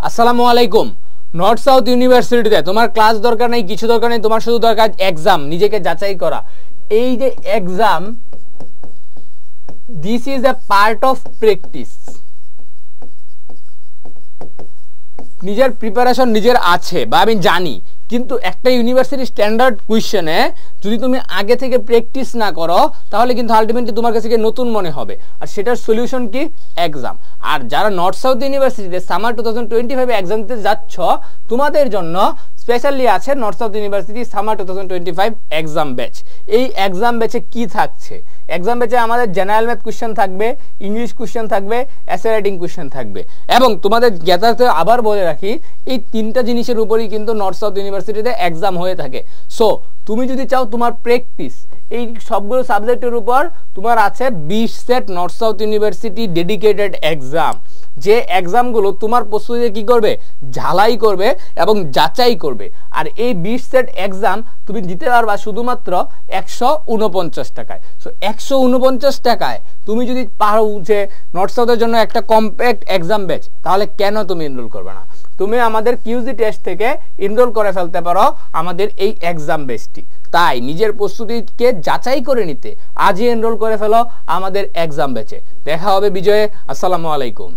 আসসালামু আলাইকুম। North south ইউনিভার্সিটিতে তোমার ক্লাস দরকার নেই, কিছু দরকার নেই, তোমার শুধু দরকার এক্সাম, নিজেকে যাচাই করা। এই যে exam, this is a part of practice. নিজের প্রিপারেশন নিজের আছে বা আমি জানি, কিন্তু একটা ইউনিভার্সিটি স্ট্যান্ডার্ড কোয়েশ্চেনে যদি তুমি আগে থেকে প্র্যাকটিস না করো তাহলে কিন্তু আলটিমেটলি তোমার কাছে নতুন মনে হবে, আর সেটার সলিউশন কি? এক্সাম। আর যারা নর্থ সাউথ ইউনিভার্সিটিতে সামার 2025 এক্সাম দিতে যাচ্ছ, তোমাদের জন্য স্পেশালি আছে north south university summer 2025 exam batch. এই এক্সাম ব্যাচে কি থাকছে? এক্সাম ব্যাচে আমাদের জেনারেল ম্যাথ কোয়েশ্চেন থাকবে, ইংলিশ কোয়েশ্চেন থাকবে, এসে রাইটিং কোয়েশ্চেন থাকবে, এবং তোমাদের জ্ঞাতার্থে আবার বলে রাখি এই তিনটা জিনিসের উপরই কিন্তু নর্থ সাউথ ইউনিভার্সিটিতে এক্সাম হয়ে থাকে। সো তুমি যদি চাও তোমার প্র্যাকটিস এই সবগুলো সাবজেক্টের উপর, তোমার আছে 20 set north south university dedicated exam, যে এক্সামগুলো তোমার প্রস্তুতিতে কি করবে? ঝালাই করবে এবং যাচাই করবে। আর এই 20 সেট এক্সাম তুমি দিতে পারবা শুধুমাত্র 149 টাকায়। সো 149 টাকায় তুমি যদি পারো যে নর্থ সাউথের জন্য একটা কম্প্যাক্ট এক্সাম ব্যাচ, তাহলে কেন তুমি এনরোল করবে না? তুমি আমাদের কিউজি টেস্ট থেকে এনরোল করে ফেলতে পারো আমাদের এই এক্সাম ব্যাচটি। তাই নিজের প্রস্তুতিকে যাচাই করে নিতে আজই এনরোল করে ফেলো আমাদের এক্সাম ব্যাচে। দেখা হবে বিজয়ে। আসসালামু আলাইকুম।